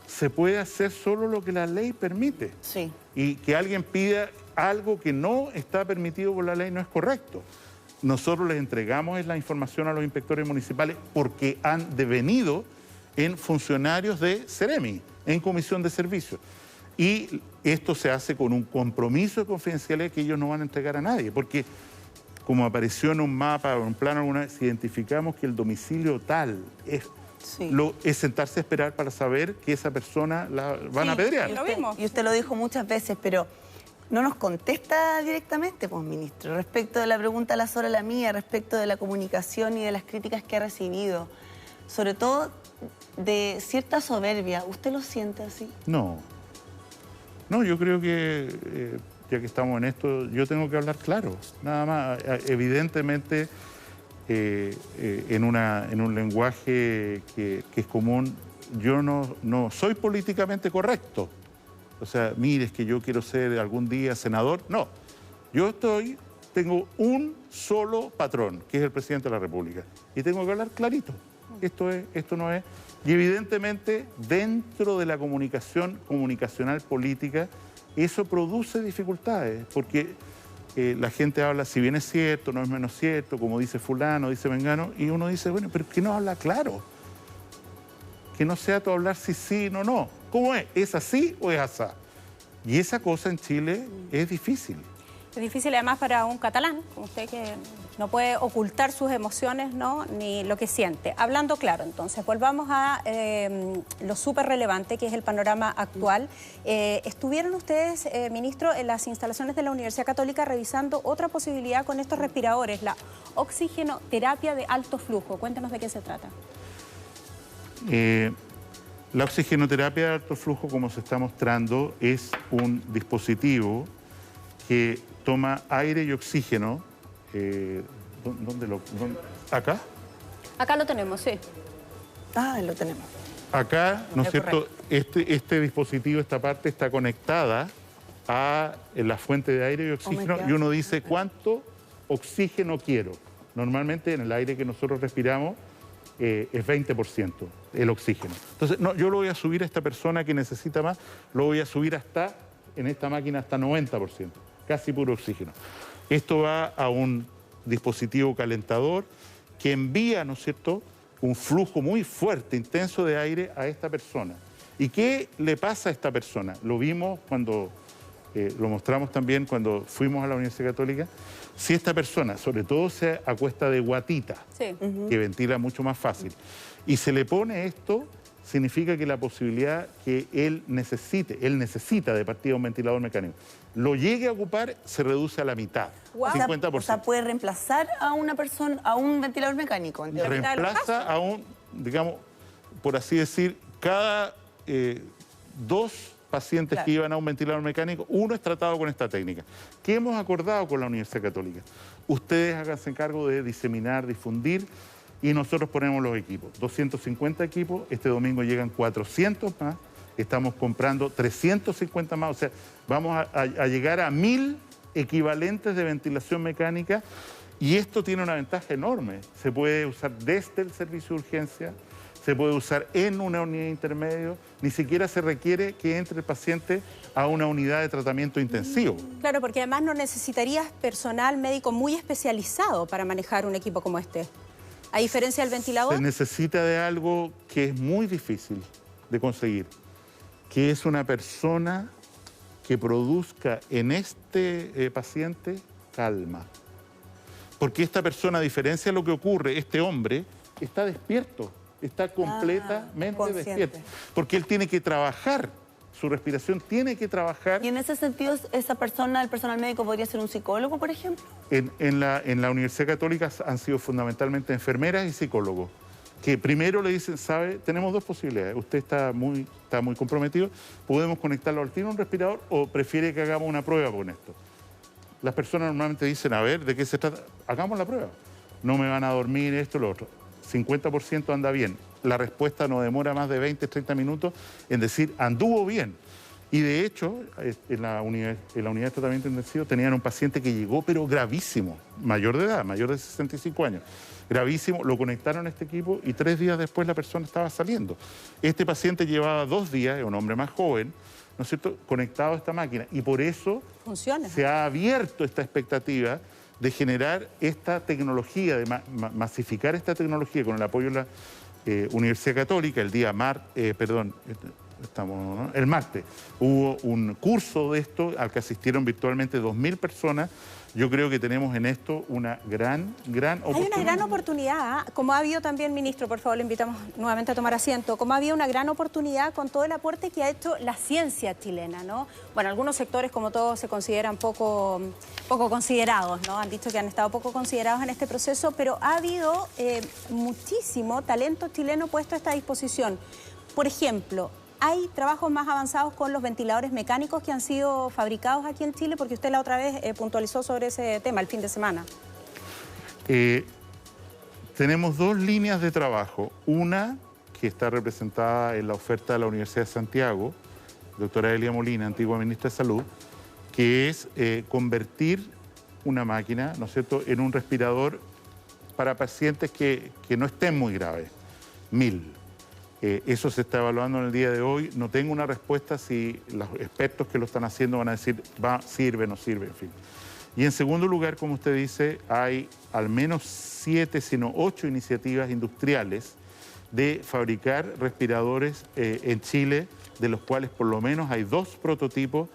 Se puede hacer solo lo que la ley permite. Y que alguien pida algo que no está permitido por la ley no es correcto. Nosotros les entregamos la información a los inspectores municipales porque han devenido en funcionarios de Seremi, en comisión de servicios. Y esto se hace con un compromiso de confidencialidad que ellos no van a entregar a nadie, porque como apareció en un mapa o en un plano alguna vez, si identificamos que el domicilio tal es sentarse a esperar para saber que esa persona la van a apedrear. Y usted lo dijo muchas veces, pero no nos contesta directamente, pues, ministro, respecto de la pregunta la Sora, la mía, respecto de la comunicación y de las críticas que ha recibido, sobre todo de cierta soberbia. ¿Usted lo siente así? No, yo creo que, ya que estamos en esto, yo tengo que hablar claro, nada más. Evidentemente, en un lenguaje que es común, yo no soy políticamente correcto. O sea, mire, es que yo quiero ser algún día senador. No, yo estoy tengo un solo patrón, que es el presidente de la República. Y tengo que hablar clarito. Esto no es. Y evidentemente, dentro de la comunicacional política, eso produce dificultades, porque la gente habla, si bien es cierto, no es menos cierto, como dice fulano, dice mengano, y uno dice, bueno, pero que no habla claro. Que no sea todo hablar sí, no. ¿Cómo es? ¿Es así o es asá? Y esa cosa en Chile es difícil. Es difícil además para un catalán, como usted, que no puede ocultar sus emociones, ¿no?, ni lo que siente. Hablando claro, entonces, volvamos a lo súper relevante que es el panorama actual. ¿Estuvieron ustedes, ministro, en las instalaciones de la Universidad Católica revisando otra posibilidad con estos respiradores, la oxigenoterapia de alto flujo? Cuéntanos de qué se trata. La oxigenoterapia de alto flujo, como se está mostrando, es un dispositivo que toma aire y oxígeno. ¿Acá? Acá lo tenemos, sí. Ah, lo tenemos. Acá, ¿no es cierto? Este dispositivo, esta parte, está conectada a la fuente de aire y oxígeno y uno dice cuánto oxígeno quiero. Normalmente en el aire que nosotros respiramos es 20% el oxígeno. Entonces, no, yo lo voy a subir a esta persona que necesita más, lo voy a subir hasta, en esta máquina, hasta 90%, casi puro oxígeno. Esto va a un dispositivo calentador que envía, ¿no es cierto?, un flujo muy fuerte, intenso de aire a esta persona. ¿Y qué le pasa a esta persona? Lo vimos cuando, lo mostramos también cuando fuimos a la Universidad Católica. Si esta persona, sobre todo, se acuesta de guatita, sí, que ventila mucho más fácil, y se le pone esto, significa que la posibilidad que él necesita de partida un ventilador mecánico, lo llegue a ocupar, se reduce a la mitad, 50%. O sea, puede reemplazar a una persona, a un ventilador mecánico. Reemplaza a un, digamos, por así decir, cada 2 pacientes que iban a un ventilador mecánico, uno es tratado con esta técnica. ¿Qué hemos acordado con la Universidad Católica? Ustedes háganse cargo de diseminar, difundir, y nosotros ponemos los equipos. 250 equipos, este domingo llegan 400 más, estamos comprando 350 más, o sea, vamos a llegar a 1000 equivalentes de ventilación mecánica, y esto tiene una ventaja enorme. Se puede usar desde el servicio de urgencia, se puede usar en una unidad intermedia, ni siquiera se requiere que entre el paciente a una unidad de tratamiento intensivo. Claro, porque además no necesitarías personal médico muy especializado para manejar un equipo como este. A diferencia del ventilador. Se necesita de algo que es muy difícil de conseguir, que es una persona que produzca en este paciente calma. Porque esta persona, a diferencia de lo que ocurre, este hombre está despierto, está completamente despierto. Porque él tiene que trabajar, su respiración tiene que trabajar. Y en ese sentido, esa persona, el personal médico, ¿podría ser un psicólogo, por ejemplo? En la Universidad Católica han sido fundamentalmente enfermeras y psicólogos, que primero le dicen, sabe, tenemos 2 posibilidades, usted está muy comprometido, podemos conectarlo al tiro a un respirador o prefiere que hagamos una prueba con esto. Las personas normalmente dicen, a ver, ¿de qué se trata? Hagamos la prueba. No me van a dormir esto, lo otro. 50% anda bien. La respuesta no demora más de 20, 30 minutos en decir, anduvo bien. Y de hecho, en la unidad de tratamiento intensivo tenían un paciente que llegó, pero gravísimo, mayor de edad, mayor de 65 años. Gravísimo, lo conectaron a este equipo y 3 días después la persona estaba saliendo. Este paciente llevaba 2 días, es un hombre más joven, ¿no es cierto?, conectado a esta máquina. Y por eso se ha abierto esta expectativa de generar esta tecnología, de masificar esta tecnología con el apoyo de la Universidad Católica. El día el martes hubo un curso de esto al que asistieron virtualmente 2000 personas. Yo creo que tenemos en esto una gran oportunidad. Hay una gran oportunidad, como ha habido también, ministro, por favor, le invitamos nuevamente a tomar asiento, como ha habido una gran oportunidad con todo el aporte que ha hecho la ciencia chilena, ¿no? Bueno, algunos sectores, como todos, se consideran poco considerados, ¿no? Han dicho que han estado poco considerados en este proceso, pero ha habido muchísimo talento chileno puesto a esta disposición. Por ejemplo, ¿hay trabajos más avanzados con los ventiladores mecánicos que han sido fabricados aquí en Chile? Porque usted la otra vez puntualizó sobre ese tema el fin de semana. Tenemos 2 líneas de trabajo. Una que está representada en la oferta de la Universidad de Santiago, doctora Elia Molina, antigua ministra de Salud, que es convertir una máquina, ¿no es cierto?, en un respirador para pacientes que no estén muy graves. 1000. Eso se está evaluando en el día de hoy. No tengo una respuesta si los expertos que lo están haciendo van a decir, sirve, no sirve, en fin. Y en segundo lugar, como usted dice, hay al menos 7, sino 8 iniciativas industriales de fabricar respiradores en Chile, de los cuales por lo menos hay 2 prototipos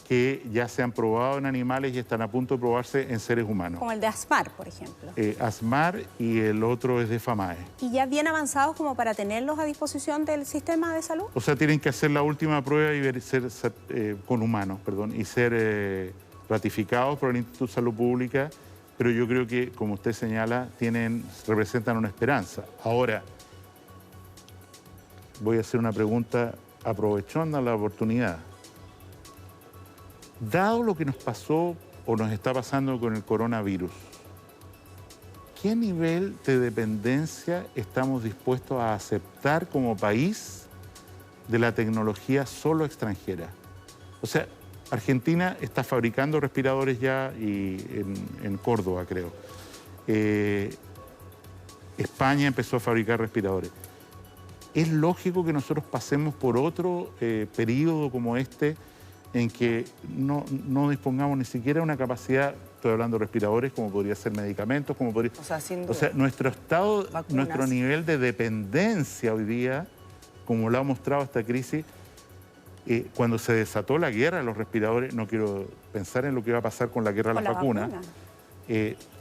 que ya se han probado en animales y están a punto de probarse en seres humanos. Como el de ASMAR, por ejemplo. ASMAR y el otro es de FAMAE. ¿Y ya bien avanzados como para tenerlos a disposición del sistema de salud? O sea, tienen que hacer la última prueba y ser con humanos, perdón, y ser ratificados por el Instituto de Salud Pública, pero yo creo que, como usted señala, representan una esperanza. Ahora, voy a hacer una pregunta aprovechando la oportunidad. Dado lo que nos pasó o nos está pasando con el coronavirus, ¿qué nivel de dependencia estamos dispuestos a aceptar como país de la tecnología solo extranjera? O sea, Argentina está fabricando respiradores ya en Córdoba, creo. España empezó a fabricar respiradores. ¿Es lógico que nosotros pasemos por otro periodo como este en que no dispongamos ni siquiera de una capacidad, estoy hablando de respiradores, como podría ser medicamentos, como podría... O sea, sin duda. O sea, nuestro nivel de dependencia hoy día, como lo ha mostrado esta crisis, cuando se desató la guerra de los respiradores, no quiero pensar en lo que va a pasar con la guerra de las vacunas,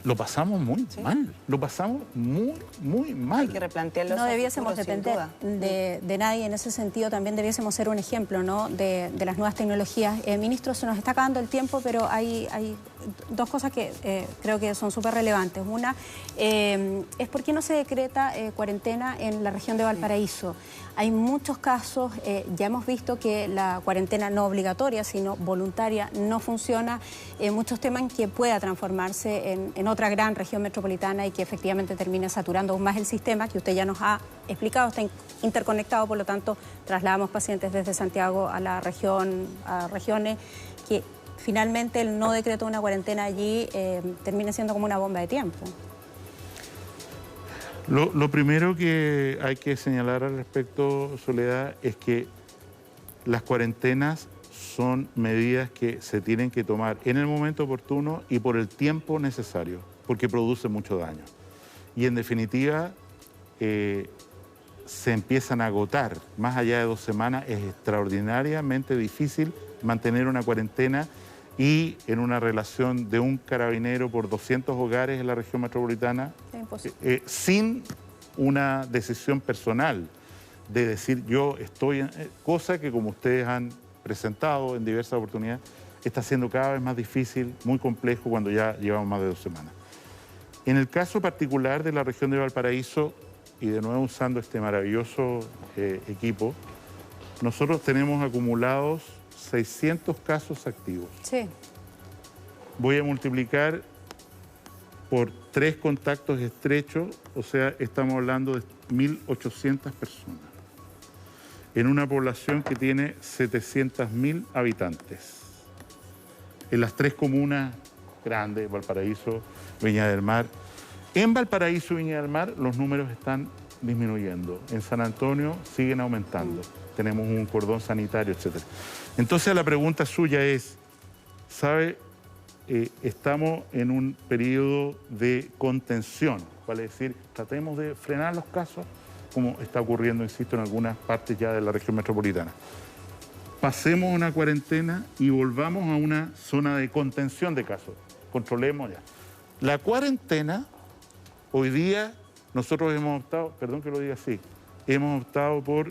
lo pasamos muy mal, lo pasamos muy mal. Hay que replantearlo. No debiésemos depender de nadie en ese sentido, también debiésemos ser un ejemplo, ¿no?, de las nuevas tecnologías. Ministro, se nos está acabando el tiempo, pero hay 2 cosas que creo que son súper relevantes. Una es por qué no se decreta cuarentena en la región de Valparaíso. Hay muchos casos, ya hemos visto que la cuarentena no obligatoria, sino voluntaria, no funciona. Muchos teman que pueda transformarse en otra gran región metropolitana y que efectivamente termine saturando aún más el sistema, que usted ya nos ha explicado, está interconectado, por lo tanto trasladamos pacientes desde Santiago a la región, a regiones que finalmente el no decreto de una cuarentena allí termina siendo como una bomba de tiempo. Lo primero que hay que señalar al respecto, Soledad, es que las cuarentenas son medidas que se tienen que tomar en el momento oportuno y por el tiempo necesario, porque produce mucho daño. Y en definitiva, se empiezan a agotar. Más allá de 2 semanas, es extraordinariamente difícil mantener una cuarentena y en una relación de un carabinero por 200 hogares en la región metropolitana, sin una decisión personal de decir yo estoy... cosa que, como ustedes han presentado en diversas oportunidades, está siendo cada vez más difícil, muy complejo cuando ya llevamos más de 2 semanas. En el caso particular de la región de Valparaíso, y de nuevo usando este maravilloso equipo, nosotros tenemos acumulados 600 casos activos. Sí. Voy a multiplicar por 3 contactos estrechos, o sea, estamos hablando de 1.800 personas, en una población que tiene 700.000 habitantes. En las 3 comunas grandes, Valparaíso, Viña del Mar. En Valparaíso y Viña del Mar los números están disminuyendo. En San Antonio siguen aumentando. Tenemos un cordón sanitario, etc. Entonces la pregunta suya es, ¿sabe? Estamos en un periodo de contención, vale decir, tratemos de frenar los casos, como está ocurriendo, insisto, en algunas partes ya de la región metropolitana. Pasemos una cuarentena y volvamos a una zona de contención de casos. Controlemos ya. La cuarentena, hoy día, nosotros hemos optado, perdón que lo diga así, hemos optado por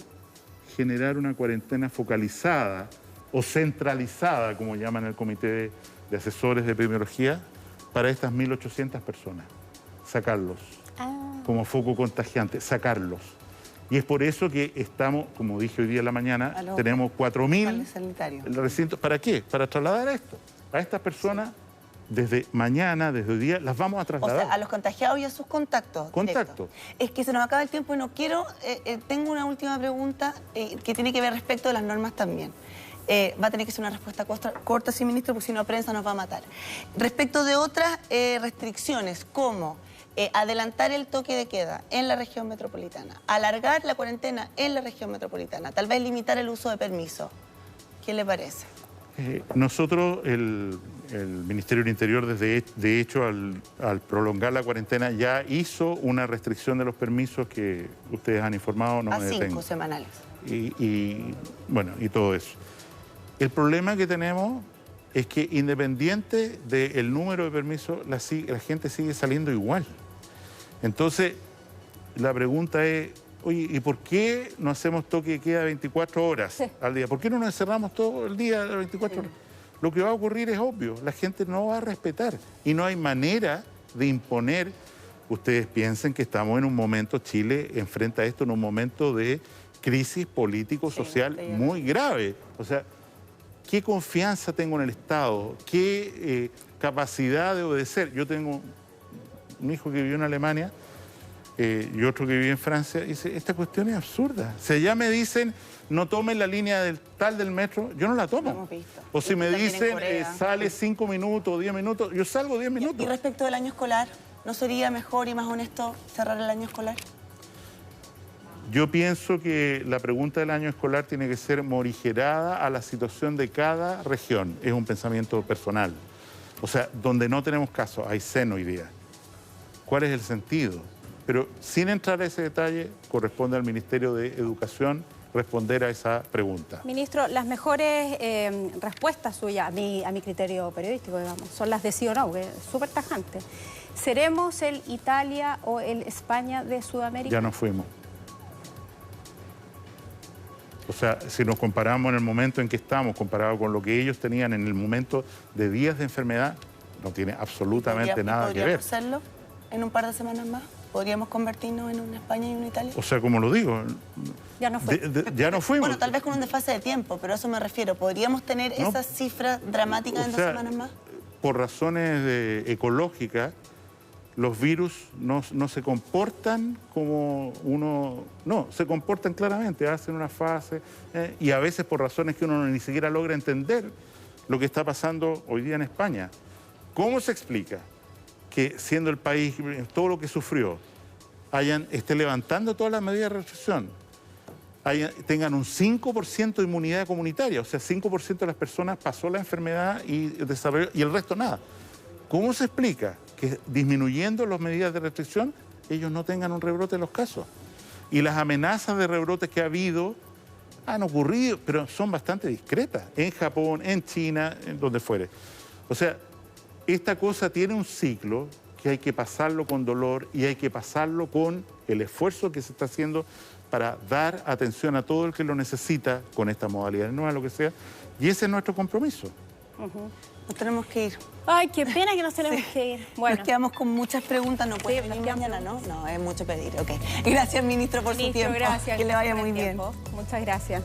generar una cuarentena focalizada o centralizada, como llaman el Comité de Asesores de Epidemiología, para estas 1.800 personas. Sacarlos como foco contagiante, sacarlos. Y es por eso que estamos, como dije hoy día en la mañana, tenemos 4.000 recintos. ¿Para qué? Para trasladar esto. A estas personas, desde mañana, desde hoy día, las vamos a trasladar. O sea, a los contagiados y a sus contactos. Contactos. Es que se nos acaba el tiempo y no quiero... tengo una última pregunta que tiene que ver respecto de las normas también. Va a tener que ser una respuesta corta, sí, ministro, porque si no, prensa nos va a matar. Respecto de otras restricciones, como adelantar el toque de queda en la región metropolitana, alargar la cuarentena en la región metropolitana, tal vez limitar el uso de permisos, ¿qué le parece? Nosotros, el Ministerio del Interior, de hecho, al prolongar la cuarentena, ya hizo una restricción de los permisos que ustedes han informado. No a me detengo. 5 semanales. Bueno, y todo eso. El problema que tenemos es que independiente del número de permisos, la gente sigue saliendo igual. Entonces, la pregunta es, oye, ¿y por qué no hacemos toque de queda 24 horas al día? ¿Por qué no nos encerramos todo el día a 24 horas? Lo que va a ocurrir es obvio, la gente no va a respetar y no hay manera de imponer. Ustedes piensen que estamos en un momento, Chile enfrenta esto en un momento de crisis político-social muy grave. O sea, ¿qué confianza tengo en el Estado? ¿Qué capacidad de obedecer? Yo tengo un hijo que vivió en Alemania y otro que vive en Francia, y dice, esta cuestión es absurda. Si allá me dicen, no tomen la línea del metro, yo no la tomo. O si me dicen, sale 5 minutos, 10 minutos, yo salgo 10 minutos. ¿Y respecto del año escolar, no sería mejor y más honesto cerrar el año escolar? Yo pienso que la pregunta del año escolar tiene que ser morigerada a la situación de cada región. Es un pensamiento personal. O sea, donde no tenemos caso, hay seno hoy día. ¿Cuál es el sentido? Pero sin entrar a ese detalle, corresponde al Ministerio de Educación responder a esa pregunta. Ministro, las mejores respuestas suyas, a mi criterio periodístico, digamos, son las de sí o no, que es súper tajante. ¿Seremos el Italia o el España de Sudamérica? Ya nos fuimos. O sea, si nos comparamos en el momento en que estamos, comparado con lo que ellos tenían en el momento de días de enfermedad, no tiene absolutamente nada que ver. ¿Podríamos hacerlo en un par de semanas más? ¿Podríamos convertirnos en una España y una Italia? O sea, como lo digo, ya no fue. Ya no fuimos. Bueno, tal vez con un desfase de tiempo, pero a eso me refiero. ¿Podríamos tener esas cifras dramáticas en 2 semanas más? Por razones ecológicas, los virus no se comportan como uno... No, se comportan claramente, hacen una fase, y a veces por razones que uno ni siquiera logra entender lo que está pasando hoy día en España. ¿Cómo se explica que, siendo el país, todo lo que sufrió, esté levantando todas las medidas de restricción, tengan un 5% de inmunidad comunitaria? O sea, 5% de las personas pasó la enfermedad y desarrolló, y el resto nada. ¿Cómo se explica que, disminuyendo las medidas de restricción, ellos no tengan un rebrote en los casos? Y las amenazas de rebrotes que ha habido han ocurrido, pero son bastante discretas, en Japón, en China, en donde fuere. O sea, esta cosa tiene un ciclo que hay que pasarlo con dolor y hay que pasarlo con el esfuerzo que se está haciendo para dar atención a todo el que lo necesita con esta modalidad nueva, lo que sea, y ese es nuestro compromiso. Nos tenemos que ir. Ay, qué pena que nos tenemos que ir. Bueno. Nos quedamos con muchas preguntas, no puede venir mañana, ¿no? No, es mucho pedir, ok. Gracias, ministro, por su tiempo. Gracias. Que le vaya muy bien. Muchas gracias.